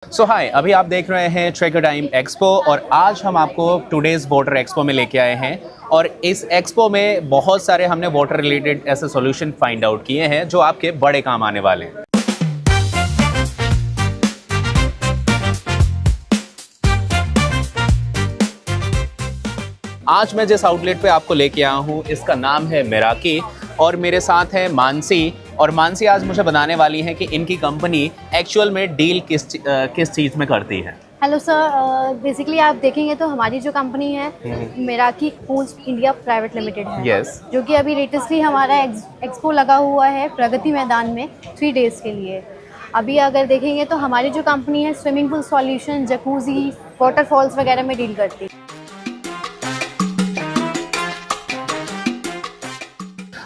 सो हाय, अभी आप देख रहे हैं ट्रेकर टाइम एक्सपो और आज हम आपको टुडेज़ वाटर एक्सपो में लेके आए हैं। और इस एक्सपो में बहुत सारे हमने वाटर रिलेटेड ऐसे सॉल्यूशन फाइंड आउट किए हैं जो आपके बड़े काम आने वाले हैं। आज मैं जिस आउटलेट पे आपको लेके आया हूँ इसका नाम है मेराकी और मेरे साथ है मानसी। और मानसी आज मुझे बताने वाली है कि इनकी कंपनी एक्चुअल में डील किस चीज़ में करती है। हेलो सर, बेसिकली आप देखेंगे तो हमारी जो कंपनी है Meraki pools India private limited है। यस। जो कि अभी लेटेस्टली हमारा एक्सपो लगा हुआ है प्रगति मैदान में 3 डेज़ के लिए। अभी अगर देखेंगे तो हमारी जो कंपनी है swimming pool solution, jacuzzi, waterfalls वगैरह में डील करती है।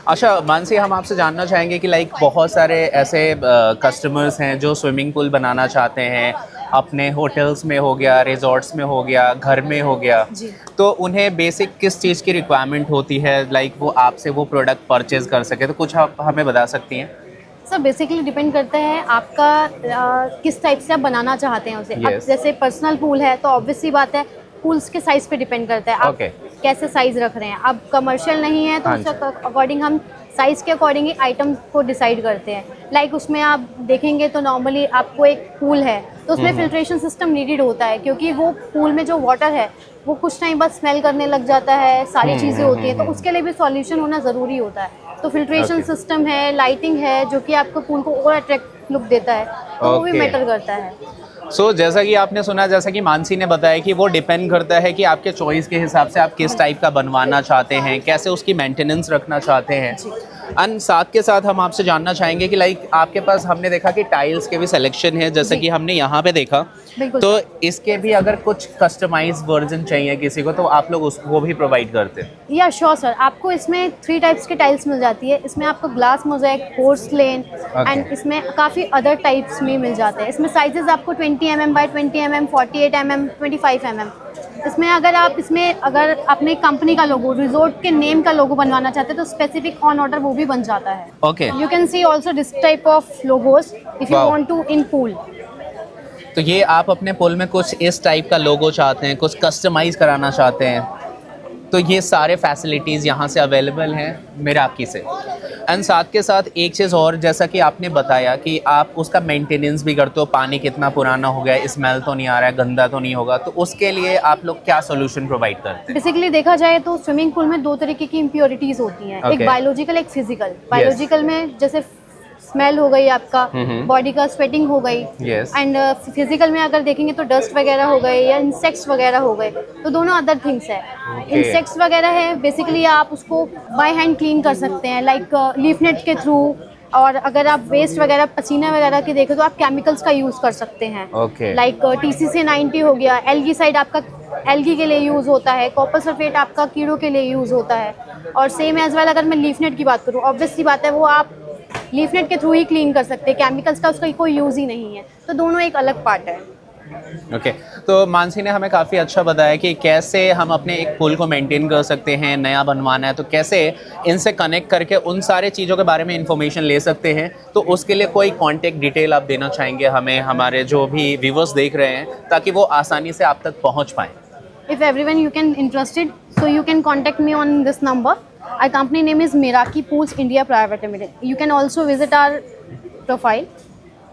अच्छा मानसी, हम आपसे जानना चाहेंगे कि बहुत सारे ऐसे कस्टमर्स हैं जो स्विमिंग पूल बनाना चाहते हैं, अपने होटल्स में हो गया, रिजॉर्ट्स में हो गया, घर में हो गया, तो उन्हें बेसिक किस चीज़ की रिक्वायरमेंट होती है वो आपसे वो प्रोडक्ट परचेज कर सके, तो कुछ आप हमें बता सकती हैं? सर बेसिकली डिपेंड करता है आपका किस टाइप से आप बनाना चाहते हैं उसे। अब जैसे पर्सनल पूल है तो ऑब्वियसली बात है पूल्स के साइज़ पे डिपेंड करता है आप कैसे साइज़ रख रहे हैं। अब कमर्शियल नहीं है तो उसके अकॉर्डिंग हम साइज़ के अकॉर्डिंग ही आइटम को डिसाइड करते हैं। उसमें आप देखेंगे तो नॉर्मली आपको एक पूल है तो उसमें फिल्ट्रेशन सिस्टम नीडेड होता है, क्योंकि वो पूल में जो वाटर है वो कुछ टाइम बाद स्मेल करने लग जाता है, सारी चीज़ें होती हैं, तो उसके लिए भी सॉल्यूशन होना ज़रूरी होता है। तो फिल्ट्रेशन सिस्टम है, लाइटिंग है, जो कि आपको पूल को और अट्रैक्ट लुक देता है, तो वो भी मैटर करता है। जैसा कि आपने सुना, जैसा कि मानसी ने बताया कि वो डिपेंड करता है कि आपके चॉइस के हिसाब से आप किस टाइप का बनवाना चाहते हैं, कैसे उसकी मेंटेनेंस रखना चाहते हैं। एंड साथ के साथ हम आपसे जानना चाहेंगे कि आपके पास हमने देखा कि टाइल्स के भी सिलेक्शन है, जैसे कि हमने यहाँ पे देखा, तो इसके भी अगर कुछ कस्टमाइज वर्जन चाहिए किसी को तो आप लोग उसको भी प्रोवाइड करते हैं? या श्योर सर, आपको इसमें 3 टाइप्स के टाइल्स मिल जाती है। इसमें आपको ग्लास मोज़ेक, पोर्सलेन एंड इसमें काफ़ी अदर टाइप्स में मिल जाते हैं। इसमें साइजेस आपको 20 mm bye 20 mm, 48 mm, 25 mm। इसमें अगर अपने कंपनी का लोगो, रिजॉर्ट के नेम का लोगो बनवाना चाहते हैं तो स्पेसिफिक ऑन ऑर्डर वो भी बन जाता है। Okay, you can see also this type of logos if you want to in pool. तो ये आप अपने पूल में कुछ इस टाइप का लोगो चाहते हैं, कुछ कस्टमाइज कराना चाहते हैं, तो ये सारे फैसिलिटीज़ यहाँ से अवेलेबल हैं मेराकी से। एंड साथ के साथ एक चीज़ और, जैसा कि आपने बताया कि आप उसका मेंटेनेंस भी करते हो, पानी कितना पुराना हो गया, स्मेल तो नहीं आ रहा है, गंदा तो नहीं होगा, तो उसके लिए आप लोग क्या सोल्यूशन प्रोवाइड करते हैं? बेसिकली देखा जाए तो स्विमिंग पूल में 2 तरीके की इम्प्योरिटीज़ होती हैं। एक बायोलॉजिकल, एक फिजिकल। बायोलॉजिकल में जैसे स्मेल हो गई आपका, बॉडी का स्वेटिंग हो गई, एंड फिजिकल में अगर देखेंगे तो डस्ट वगैरह हो गए या इंसेक्ट्स वगैरह हो गए, तो दोनों अदर थिंग्स है। इंसेक्ट्स वगैरह है बेसिकली आप उसको बाय हैंड क्लीन कर सकते हैं, लीफ नेट के थ्रू। और अगर आप वेस्ट वगैरह, पसीना वगैरह के देखें तो आप केमिकल्स का यूज़ कर सकते हैं। TCC 90 हो गया, एल्गी साइड आपका एल्गी के लिए यूज़ होता है, कॉपर सल्फेट आपका कीड़ों के लिए यूज़ होता है। और सेम एज वेल अगर मैं लीफ नेट की बात करूँ, ऑब्वियसली बात है वो आप लीफ नेट के थ्रू ही क्लीन कर सकते हैं, केमिकल्स का उसका कोई यूज़ ही नहीं है, तो दोनों एक अलग पार्ट है। ओके, तो मानसी ने हमें काफ़ी अच्छा बताया कि कैसे हम अपने एक पूल को मेंटेन कर सकते हैं, नया बनवाना है तो कैसे इनसे कनेक्ट करके उन सारे चीज़ों के बारे में इंफॉर्मेशन ले सकते हैं। तो उसके लिए कोई कॉन्टेक्ट डिटेल आप देना चाहेंगे हमें, हमारे जो भी व्यूवर्स देख रहे हैं, ताकि वो आसानी से आप तक पहुँच पाएँ? If everyone you can interested, so you can contact me on this number. Our company name is Meraki Pools India Private Limited. You can also visit our profile.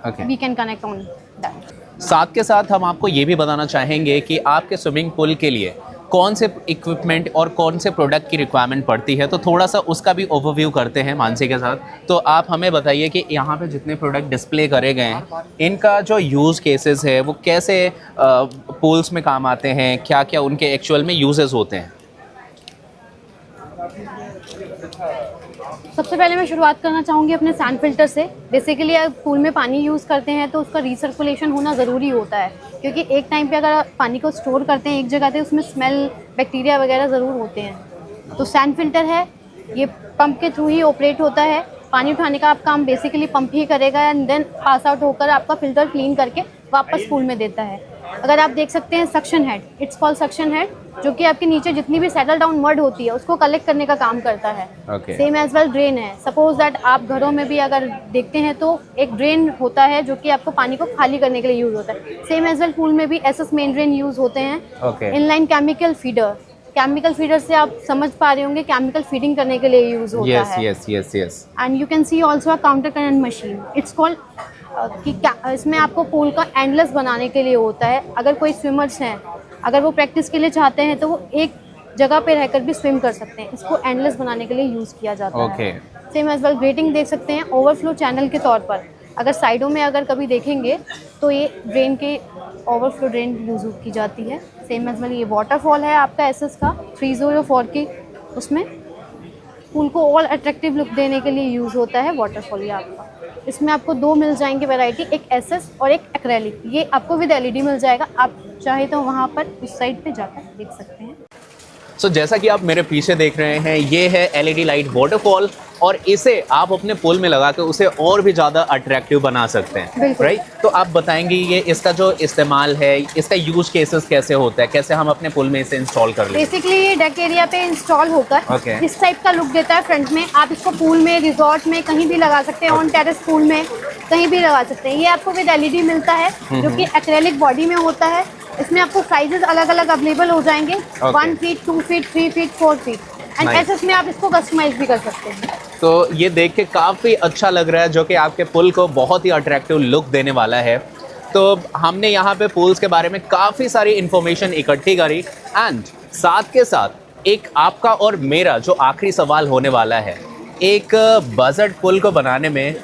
Okay. We can connect on that. साथ के साथ हम आपको ये भी बताना चाहेंगे कि आपके स्विमिंग पूल के लिए कौन से इक्विपमेंट और कौन से प्रोडक्ट की रिक्वायरमेंट पड़ती है, तो थोड़ा सा उसका भी ओवरव्यू करते हैं मानसी के साथ। तो आप हमें बताइए कि यहाँ पे जितने प्रोडक्ट डिस्प्ले करे गए हैं, इनका जो यूज़ केसेस है वो कैसे पूल्स में काम आते हैं, क्या क्या उनके एक्चुअल में यूजेस होते हैं? सबसे पहले मैं शुरुआत करना चाहूँगी अपने सैंड फिल्टर से। बेसिकली अगर पूल में पानी यूज़ करते हैं तो उसका रिसर्कुलेशन होना ज़रूरी होता है, क्योंकि एक टाइम पे अगर पानी को स्टोर करते हैं एक जगह पे, उसमें स्मेल, बैक्टीरिया वगैरह ज़रूर होते हैं। तो सैंड फिल्टर है, ये पंप के थ्रू ही ऑपरेट होता है। पानी उठाने का आप काम बेसिकली पंप ही करेगा एंड देन पास आउट होकर आपका फ़िल्टर क्लीन करके वापस पूल में देता है। अगर आप देख सकते हैं suction head, it's called suction head, जो कि आपके नीचे जितनी भी सेटल डाउन मड होती है उसको कलेक्ट करने का काम करता है। सेम एज वेल ड्रेन है। सपोज दैट आप घरों में भी अगर देखते हैं तो एक ड्रेन होता है जो कि आपको पानी को खाली करने के लिए यूज होता है। सेम एज वेल पूल में भी एसएस मेन ड्रेन यूज होते हैं। Inline chemical feeder, chemical feeder से आप समझ पा रहे होंगे केमिकल फीडिंग करने के लिए यूज होता है। Yes. And you can see also a counter current machine, it's called कि इसमें आपको पूल का एंडलेस बनाने के लिए होता है। अगर कोई स्विमर्स हैं, अगर वो प्रैक्टिस के लिए चाहते हैं तो वो एक जगह पे रहकर भी स्विम कर सकते हैं। इसको एंडलेस बनाने के लिए यूज़ किया जाता है। सेम एज वेल ग्रेटिंग देख सकते हैं ओवरफ्लो चैनल के तौर पर। अगर साइडों में अगर कभी देखेंगे तो ये ड्रेन के ओवरफ्लो ड्रेन यूज़ की जाती है। सेम एज वेल ये वाटरफॉल है आपका एसएस का 304 की, उसमें पूल को और अट्रैक्टिव लुक देने के लिए यूज़ होता है वाटरफॉल। ये आपका इसमें आपको दो मिल जाएंगे वैरायटी, एक एसएस और एक एक्रेलिक। ये आपको विद एलईडी मिल जाएगा, आप चाहे तो वहाँ पर उस साइड पे जाकर देख सकते हैं। सो जैसा कि आप मेरे पीछे देख रहे हैं, ये है एलईडी लाइट वाटरफॉल और इसे आप अपने पूल में लगा के उसे और भी ज़्यादा अट्रैक्टिव बना सकते हैं, राइट? तो आप बताएंगे ये इसका जो इस्तेमाल है, इसका यूज केसेस कैसे होता है, कैसे हम अपने पूल में इसे इंस्टॉल कर लें? बेसिकली ये डेक एरिया पे इंस्टॉल होकर इस टाइप का लुक देता है फ्रंट में। आप इसको पूल में, रिजॉर्ट में कहीं भी लगा सकते हैं, ऑन टेरेस पूल में कहीं भी लगा सकते हैं। ये आपको विद एलईडी मिलता है जो कि एक्रेलिक बॉडी में होता है। इसमें आपको साइजेस अलग अलग अवेलेबल हो जाएंगे, 1 feet, 2 feet, 3 feet, 4 feet and SS में आप इसको कस्टमाइज भी कर सकते हैं। तो ये देख के काफ़ी अच्छा लग रहा है, जो कि आपके पुल को बहुत ही अट्रैक्टिव लुक देने वाला है। तो हमने यहाँ पे पूल्स के बारे में काफ़ी सारी इन्फॉर्मेशन इकट्ठी करी एंड साथ के साथ एक आपका और मेरा जो आखिरी सवाल होने वाला है, एक बजट पुल को बनाने में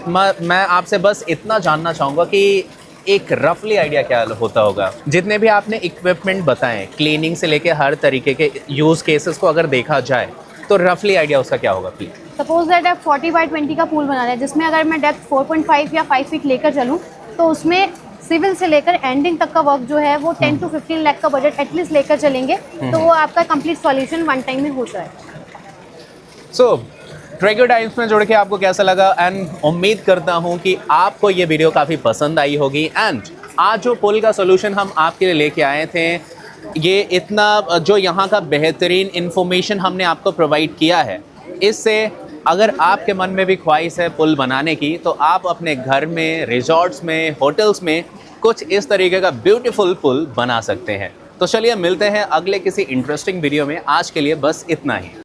मैं आपसे बस इतना जानना चाहूँगा कि एक रफली आइडिया क्या होता होगा? जितने भी आपने इक्विपमेंट बताएं, क्लीनिंग से लेके हर तरीके के यूज़ केसेस को अगर देखा जाए तो रफली आइडिया उसका क्या होगा प्लीज? सपोज दैट आप 40 बाई 20 का पूल बना रहे हैं, जिसमें अगर मैं डेप्थ 4.5 या 5 फीट लेकर चलूँ तो उसमें सिविल से लेकर एंडिंग तक का वर्क जो है वो 10 to 15 लाख का बजट एटलीस्ट लेकर चलेंगे तो वो आपका कंप्लीट सॉल्यूशन वन टाइम में हो जाएगा। सो ट्रैगर टाइम्स में जुड़ के आपको कैसा लगा? एंड उम्मीद करता हूँ कि आपको ये वीडियो काफ़ी पसंद आई होगी। एंड आज जो पुल का सोल्यूशन हम आपके लिए लेके आए थे, ये इतना जो यहाँ का बेहतरीन इन्फॉर्मेशन हमने आपको प्रोवाइड किया है, इससे अगर आपके मन में भी ख्वाहिश है पुल बनाने की तो आप अपने घर में, रिजॉर्ट्स में, होटल्स में कुछ इस तरीके का ब्यूटीफुल पुल बना सकते हैं। तो चलिए मिलते हैं अगले किसी इंटरेस्टिंग वीडियो में। आज के लिए बस इतना ही।